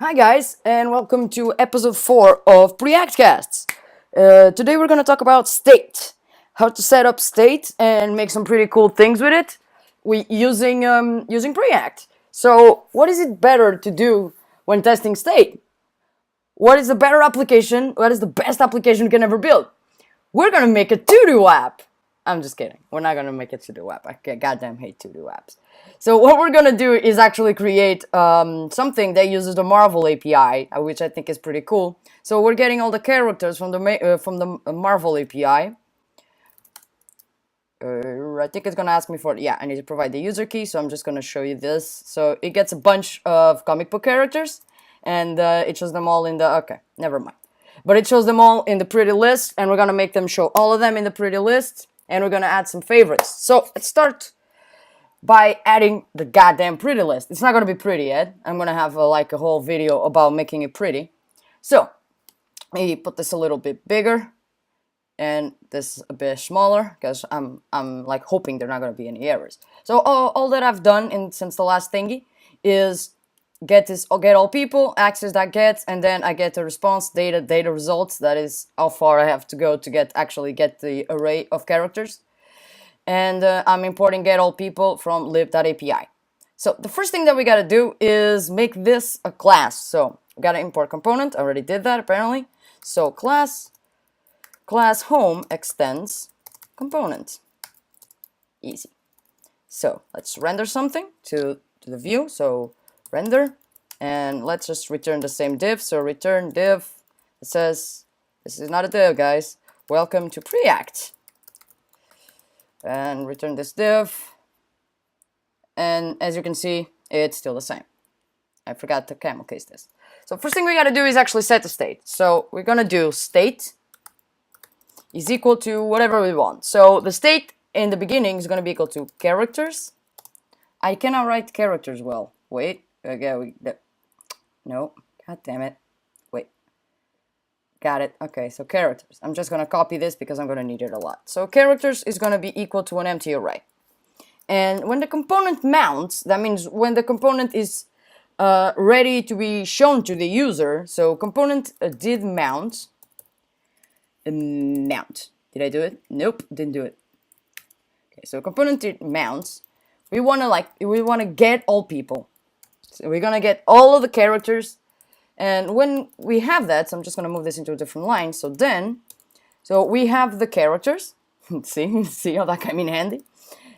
Hi guys, and welcome to episode 4 of Preactcasts. Today we're going to talk about state, how to set up state and make some pretty cool things with it. Using Preact. So, what is it better to do when testing state? What is the better application? What is the best application you can ever build? We're going to make a to-do app. I'm just kidding. We're not going to make a to-do app. I goddamn hate to-do apps. So what we're going to do is actually create something that uses the Marvel API, which I think is pretty cool. So we're getting all the characters from the Marvel API. I think it's going to ask me for it. Yeah, I need to provide the user key, so I'm just going to show you this. So it gets a bunch of comic book characters, and it shows them all in the... Okay, never mind. But it shows them all in the pretty list, and we're going to make them show all of them in the pretty list, and we're going to add some favorites. So let's start by adding the goddamn pretty list. It's not going to be pretty yet. I'm going to have a whole video about making it pretty. So maybe put this a little bit bigger and this a bit smaller, because I'm like hoping there are not going to be any errors. So all that I've done since the last thingy is get all people, access that gets, and then I get the response data results. That is how far I have to go to actually get the array of characters. And I'm importing get all people from lib.api. So the first thing that we gotta do is make this a class. So we gotta import component. I already did that apparently. So class home extends component. Easy. So let's render something to the view. So render, and let's just return the same div. So return div. It says this is not a div, guys. Welcome to Preact. And return this div, and as you can see, it's still the same. I forgot to camel case this. So first thing we gotta do is actually set the state. So we're gonna do state is equal to whatever we want. So the state in the beginning is gonna be equal to characters. I cannot write characters well. Wait, okay, no, god damn it. Wait, got it. Okay, so characters. I'm just gonna copy this because I'm gonna need it a lot. So characters is gonna be equal to an empty array. And when the component mounts, that means when the component is ready to be shown to the user. So component did mount. Mount. Did I do it? Nope, didn't do it. Okay, so component did mounts. We wanna get all people. So we're gonna get all of the characters. And when we have that, so I'm just going to move this into a different line. So we have the characters. see how that came in handy?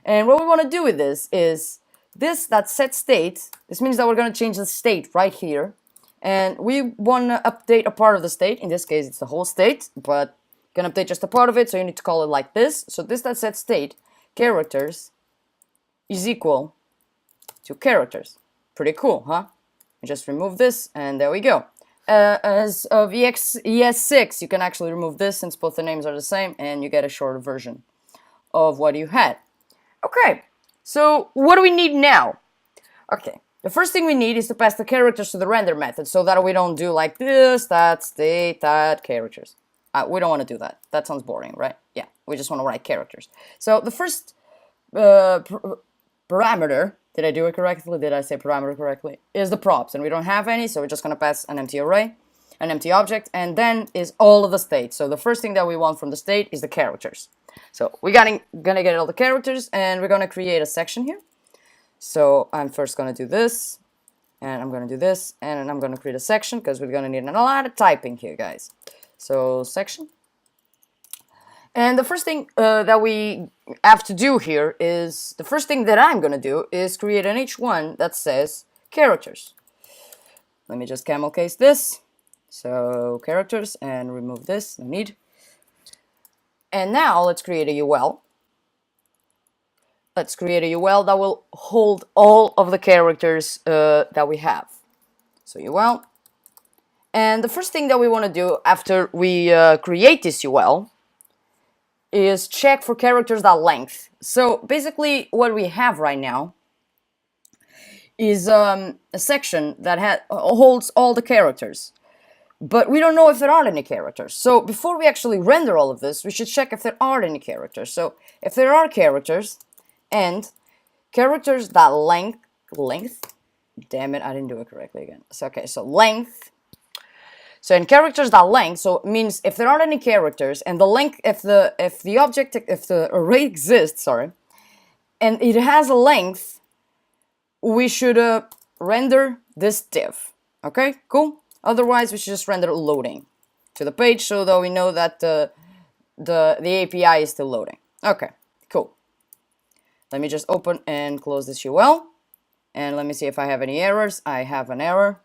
And what we want to do with this is that set state. This means that we're going to change the state right here. And we want to update a part of the state. In this case, it's the whole state, but you can update just a part of it. So you need to call it like this. So that set state characters is equal to characters. Pretty cool, huh? Just remove this, and there we go. As of ES6, you can actually remove this since both the names are the same, and you get a shorter version of what you had. Okay, so what do we need now? Okay, the first thing we need is to pass the characters to the render method, so that we don't do like this, that, state, that, characters. We don't want to do that. That sounds boring, right? Yeah, we just want to write characters. So the first parameter, did I do it correctly? Did I say parameter correctly? Is the props, and we don't have any, so we're just going to pass an empty array, an empty object, and then is all of the states. So the first thing that we want from the state is the characters. So we're gonna get all the characters, and we're going to create a section here. So I'm first going to do this, and I'm going to do this, and I'm going to create a section, because we're going to need a lot of typing here, guys. So section. And the first thing that we have to do here is, the first thing that I'm going to do is create an H1 that says characters. Let me just camel case this. So characters, and remove this, no need. And now let's create a UL. Let's create a UL that will hold all of the characters that we have. So UL. And the first thing that we want to do after we create this UL is check for characters that length. So basically what we have right now is a section that holds all the characters, but we don't know if there are any characters. So before we actually render all of this, we should check if there are any characters. So if there are characters, and characters that length Damn it, I didn't do it correctly again. So, okay, so length. So in characters.length, so it means if there aren't any characters and the length, if the array exists, sorry, and it has a length, we should render this div. Okay, cool. Otherwise, we should just render loading to the page so that we know that the API is still loading. Okay, cool. Let me just open and close this UL. And let me see if I have any errors. I have an error.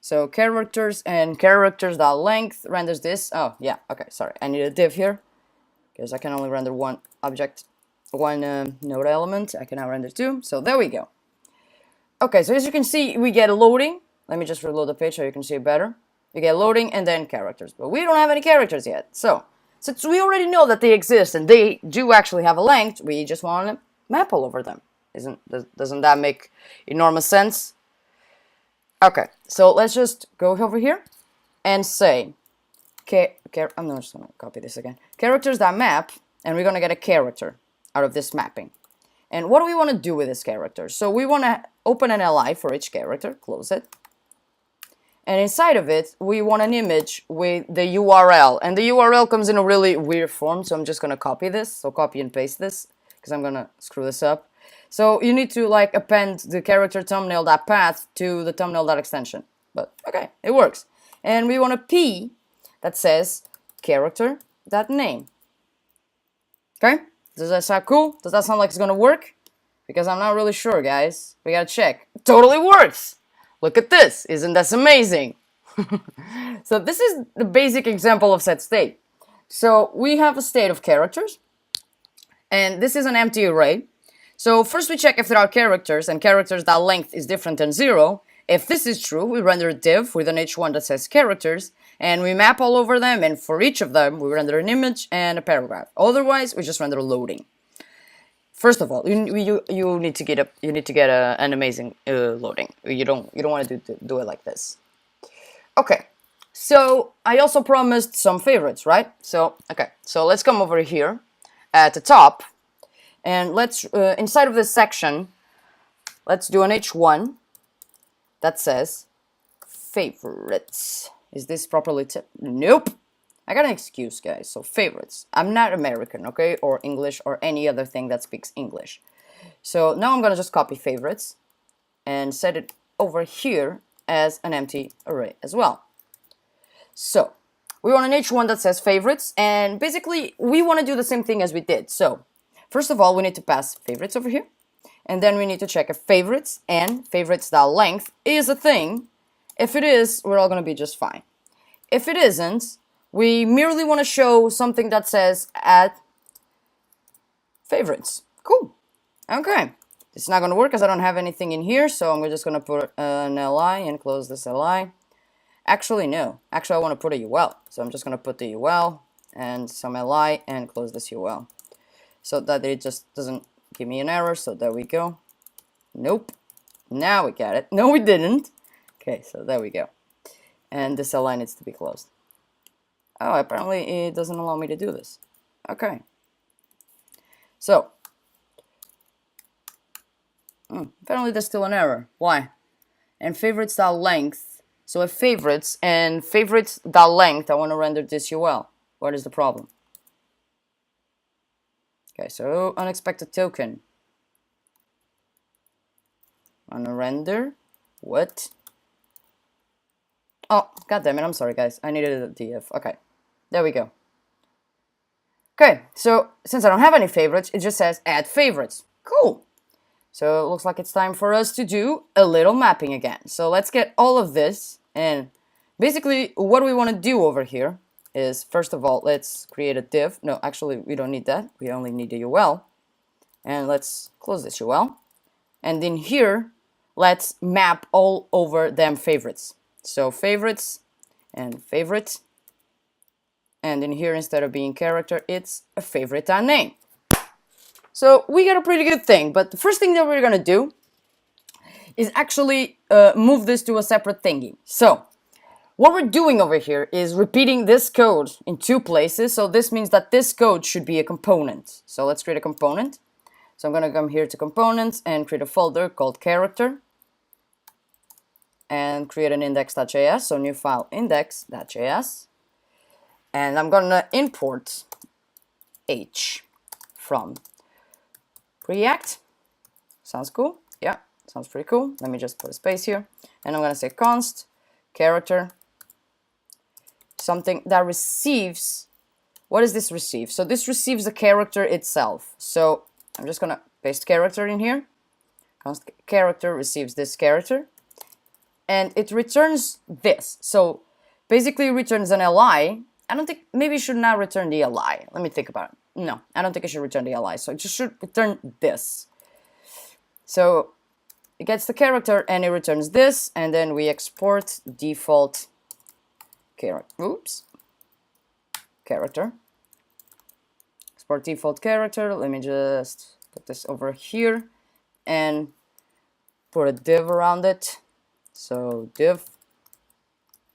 So characters and characters.length renders this. Oh, yeah, okay, sorry. I need a div here because I can only render one object, one node element. I can now render two. So there we go. Okay, so as you can see, we get loading. Let me just reload the page so you can see it better. You get loading and then characters, but we don't have any characters yet. So since we already know that they exist and they do actually have a length, we just want to map all over them. Doesn't that make enormous sense? Okay, so let's just go over here and say, I'm just gonna copy this again. Characters.map, and we're gonna get a character out of this mapping. And what do we want to do with this character? So we want to open an li for each character, close it. And inside of it, we want an image with the URL. And the URL comes in a really weird form, so I'm just gonna copy this. So copy and paste this, because I'm gonna screw this up. So you need to like append the character thumbnail.path to the thumbnail.extension. But okay, it works. And we want a p that says character.name. Okay? Does that sound cool? Does that sound like it's gonna work? Because I'm not really sure, guys. We gotta check. It totally works! Look at this! Isn't this amazing? So this is the basic example of set state. So we have a state of characters. And this is an empty array. So first we check if there are characters, and characters.length is different than 0. If this is true, we render a div with an h1 that says characters, and we map all over them, and for each of them we render an image and a paragraph. Otherwise, we just render loading. First of all, you need to get an amazing loading. You don't want to do it like this. Okay, so I also promised some favorites, right? So okay, so let's come over here at the top. And let's, inside of this section, let's do an h1 that says favorites. Is this properly typed? Nope. I got an excuse, guys. So favorites. I'm not American, okay? Or English or any other thing that speaks English. So now I'm going to just copy favorites and set it over here as an empty array as well. So we want an h1 that says favorites. And basically, we want to do the same thing as we did. So first of all, we need to pass favorites over here. And then we need to check if favorites and favorites.length is a thing. If it is, we're all going to be just fine. If it isn't, we merely want to show something that says add favorites. Cool. Okay. It's not going to work because I don't have anything in here. So I'm just going to put an li and close this li. Actually, no. Actually, I want to put a ul. So I'm just going to put the ul and some li and close this ul. So that it just doesn't give me an error, so there we go. Nope. Now we got it. No, we didn't. Okay, so there we go. And this li needs to be closed. Oh, apparently it doesn't allow me to do this. Okay. So, apparently there's still an error. Why? And favorites.length. So if favorites and favorites.length, I want to render this ul. What is the problem? Okay, so unexpected token. On a render. What? Oh, god damn it, I'm sorry guys. I needed a df. Okay, there we go. Okay, so since I don't have any favorites, it just says add favorites. Cool. So it looks like it's time for us to do a little mapping again. So let's get all of this, and basically what we want to do over here is, first of all, let's create a div. No, actually we don't need that. We only need the ul. And let's close this ul. And in here, let's map all over them favorites. So favorites and favorite. And in here, instead of being character, it's a favorite.name. So we got a pretty good thing, but the first thing that we're gonna do is actually move this to a separate thingy. So what we're doing over here is repeating this code in two places. So this means that this code should be a component. So let's create a component. So I'm gonna come here to components and create a folder called character. and create an index.js, so new file index.js, and I'm gonna import h from Preact. Sounds cool? Yeah, sounds pretty cool. Let me just put a space here, and I'm gonna say const character, something that receives. What does this receive? So this receives the character itself. So I'm just gonna paste character in here. Const character receives this character, and it returns this. So basically it returns an li. I don't think, maybe it should not return the li. Let me think about it. No, I don't think it should return the li. So it just should return this. So it gets the character and it returns this, and then we export default character. Character. Export default character. Let me just put this over here and put a div around it. So div,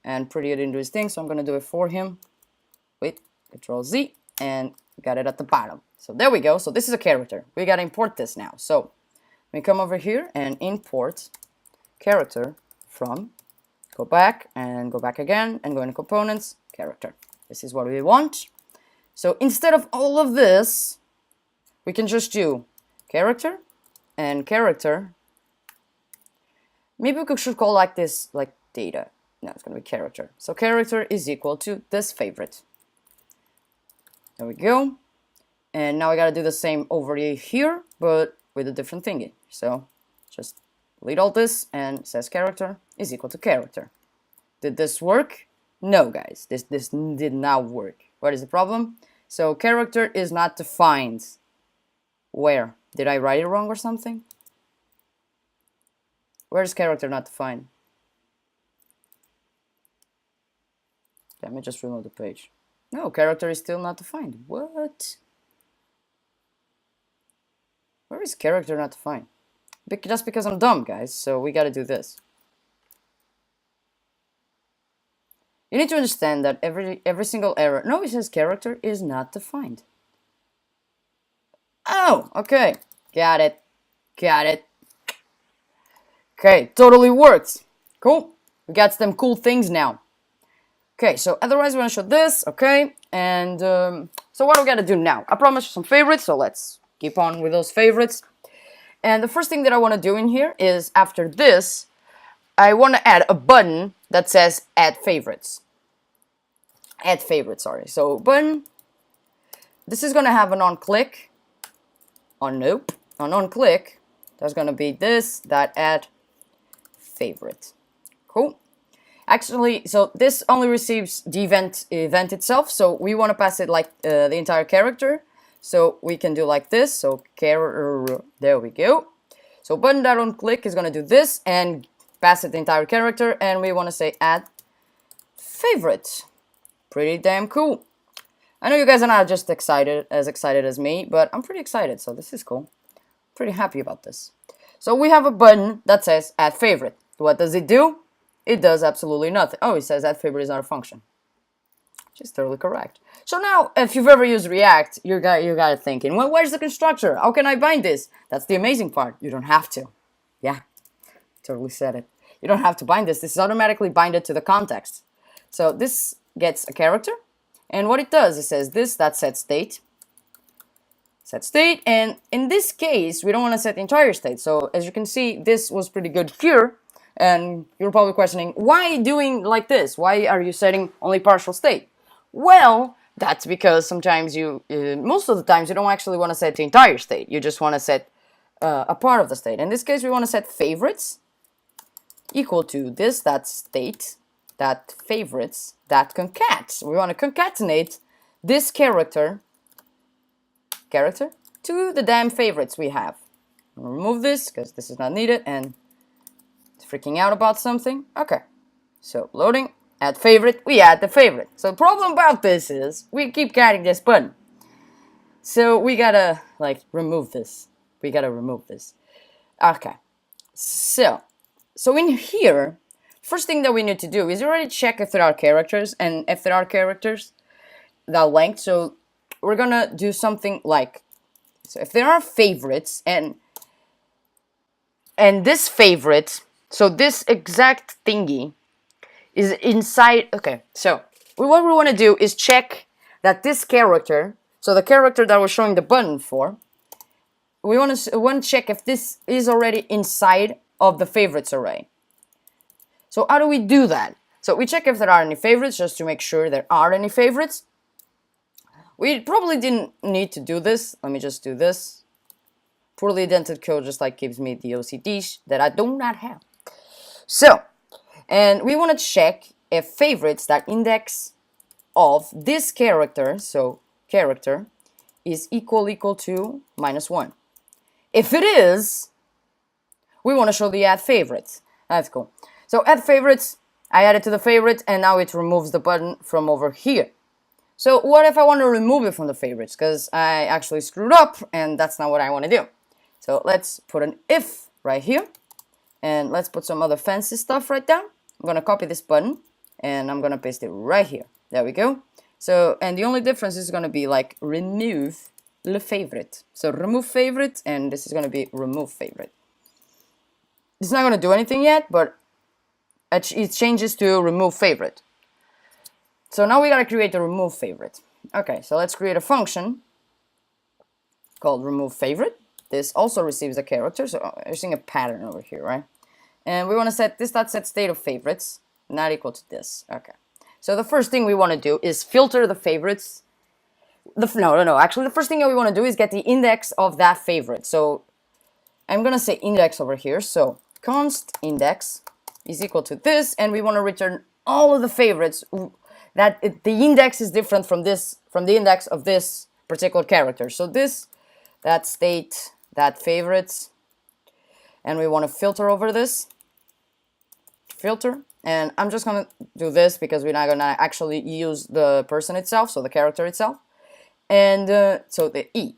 and pretty didn't do his thing, so I'm gonna do it for him. Wait, Control Z, and got it at the bottom. So there we go. So this is a character. We gotta import this now. So we come over here and import character from, go back and go back again and go into components, character. This is what we want. So instead of all of this, we can just do character and character. Maybe we should call like this, like data. No, it's gonna be character. So character is equal to this favorite. There we go. And now I gotta do the same over here, but with a different thingy. So just delete all this and it says character is equal to character. Did this work? No, guys, this did not work. What is the problem? So character is not defined. Where? Did I write it wrong or something? Where is character not defined? Let me just reload the page. No, character is still not defined. What? Where is character not defined? Just because I'm dumb, guys, so we gotta do this. You need to understand that every single error... No, it says character is not defined. Oh, okay. Got it. Got it. Okay, totally worked. Cool. We got some cool things now. Okay, so otherwise we want to show this, okay? And so what do we gotta do now? I promised you some favorites, so let's keep on with those favorites. And the first thing that I want to do in here is, after this, I want to add a button that says add favorites. Add favorites, sorry. So button, this is going to have an on-click. On-click, there's going to be this, that add favorite. Cool. Actually, so this only receives the event itself, so we want to pass it like the entire character. So we can do like this, so there we go. So button that on click is going to do this and pass it the entire character, and we want to say add favorite. Pretty damn cool. I know you guys are not just excited as me, but I'm pretty excited, so this is cool. Pretty happy about this. So we have a button that says add favorite. What does it do? It does absolutely nothing. Oh, it says add favorite is not a function. Which is totally correct. So now, if you've ever used React, you got it thinking, well, where's the constructor? How can I bind this? That's the amazing part. You don't have to. Yeah, totally said it. You don't have to bind this. This is automatically binded to the context. So this gets a character, and what it does, it says this, that set state. Set state, and in this case, we don't want to set the entire state. So as you can see, this was pretty good here, and you're probably questioning, why doing like this? Why are you setting only partial state? Well, that's because sometimes most of the times you don't actually want to set the entire state. You just want to set a part of the state. In this case, we want to set favorites equal to this, that state, that favorites, that concat. We want to concatenate this character to the damn favorites we have. I'm gonna remove this because this is not needed, and it's freaking out about something. Okay, so loading. Add favorite, we add the favorite. So the problem about this is we keep getting this button. So we gotta remove this. We gotta remove this. Okay. So in here, first thing that we need to do is already check if there are characters, and if there are characters, the length. So we're gonna do something like, so if there are favorites and this favorite So this exact thingy is inside. Okay, so what we want to do is check that this character, so the character that we're showing the button for, we want to check if this is already inside of the favorites array. So how do we do that? So we check if there are any favorites, just to make sure there are any favorites. We probably didn't need to do this. Let me just do this. Poorly indented code just like gives me the OCDs that I do not have. So, and we want to check if favorites that index of this character, so character, is equal to -1. If it is, we want to show the add favorites. That's cool. So add favorites, I add it to the favorite, and now it removes the button from over here. So what if I want to remove it from the favorites? Because I actually screwed up, and that's not what I want to do. So let's put an if right here, and let's put some other fancy stuff right down. I'm going to copy this button, and I'm going to paste it right here. There we go. So, and the only difference is going to be like remove le favorite. So remove favorite, and this is going to be remove favorite. It's not going to do anything yet, but it changes to remove favorite. So now we got to create a remove favorite. Okay, so let's create a function called remove favorite. This also receives a character, so you're seeing a pattern over here, right? And we want to set this .set state of favorites not equal to this. Okay. So the first thing we want to do is filter the favorites. No. Actually, the first thing that we want to do is get the index of that favorite. So I'm going to say index over here. So const index is equal to this, and we want to return all of the favorites that the index is different from the index of this particular character. So this, that state, that favorites, and we want to filter over this. Filter, and I'm just gonna do this because we're not gonna actually use the person itself, so the character itself, and so the E,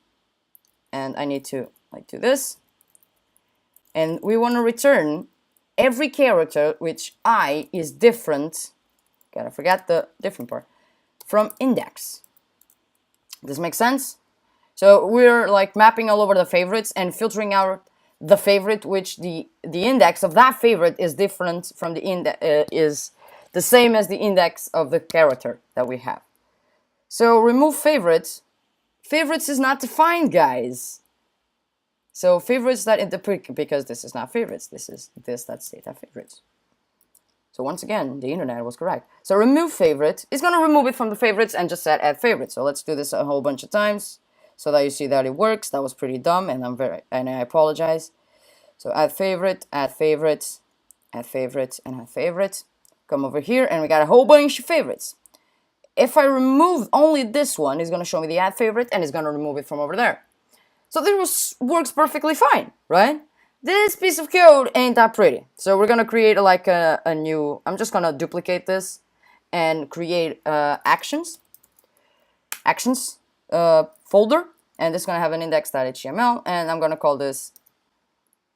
and I need to like do this, and we want to return every character which I is different. Gotta forget the different part from index. This makes sense? So we're like mapping all over the favorites and filtering out the favorite which the index of that favorite is different from the index is the same as the index of the character that we have. So remove favorites. Favorites is not defined, guys. So favorites that in the because this is not favorites. This is this that state of favorites. So once again, the internet was correct. So remove favorite is going to remove it from the favorites and just add favorites. So let's do this a whole bunch of times so that you see that it works. That was pretty dumb, and I apologize. So add favorite, add favorites, add favorites, and add favorites. Come over here, and we got a whole bunch of favorites. If I remove only this one, it's going to show me the add favorite, and it's going to remove it from over there. So this works perfectly fine, right? This piece of code ain't that pretty. So we're going to create like a new, I'm just going to duplicate this and create actions folder. And this is going to have an index.html. And I'm going to call this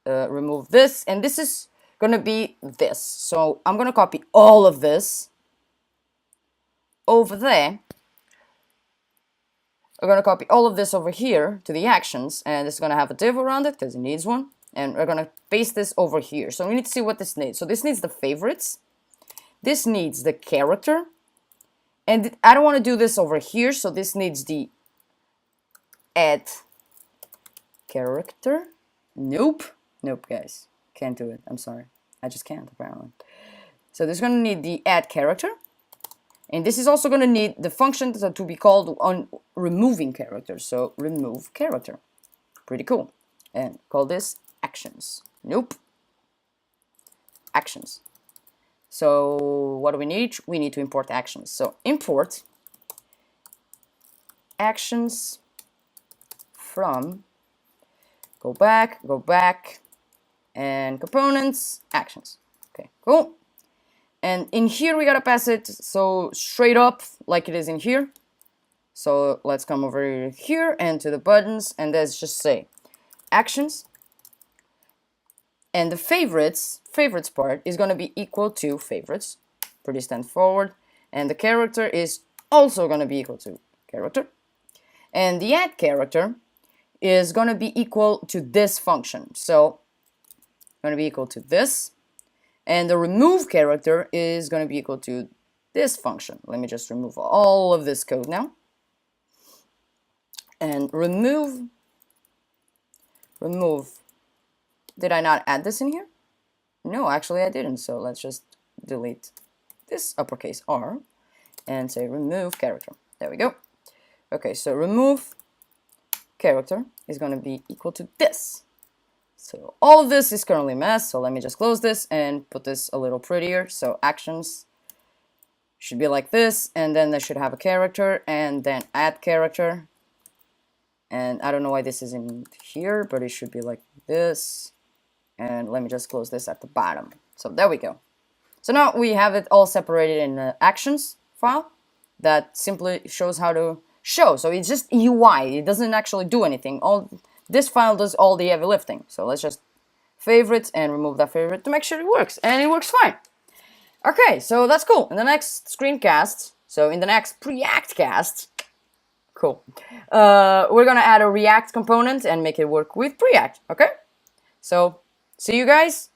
remove this. And this is going to be this. So I'm going to copy all of this over there. We're going to copy all of this over here to the actions. And this is going to have a div around it because it needs one. And we're going to paste this over here. So we need to see what this needs. So this needs the favorites. This needs the character. And I don't want to do this over here. So this needs the add character. Nope, guys. Can't do it. I'm sorry. I just can't, apparently. So this is going to need the add character. And this is also going to need the function to be called on removing characters. So remove character. Pretty cool. And call this actions. Nope. Actions. So what do we need? We need to import actions. So import actions from go back, and components, actions. Okay, cool. And in here we gotta pass it so straight up like it is in here. So let's come over here and to the buttons, and let's just say actions. And the favorites part is going to be equal to favorites. Pretty straightforward. And the character is also going to be equal to character. And the add character is going to be equal to this function. So going to be equal to this. And the remove character is going to be equal to this function. Let me just remove all of this code now. And remove. Did I not add this in here? No, actually I didn't. So let's just delete this uppercase R and say remove character. There we go. Okay, so remove character is going to be equal to this. So all of this is currently a mess, so let me just close this and put this a little prettier. So actions should be like this, and then they should have a character, and then add character. And I don't know why this is in here, but it should be like this. And let me just close this at the bottom. So there we go. So now we have it all separated in the actions file that simply shows how to show. So it's just UI. It doesn't actually do anything. This file does all the heavy lifting. So let's just favorite and remove that favorite to make sure it works. And it works fine. Okay, so that's cool. In the next screencast, so in the next Preactcast, cool, we're gonna add a React component and make it work with Preact, okay? So, see you guys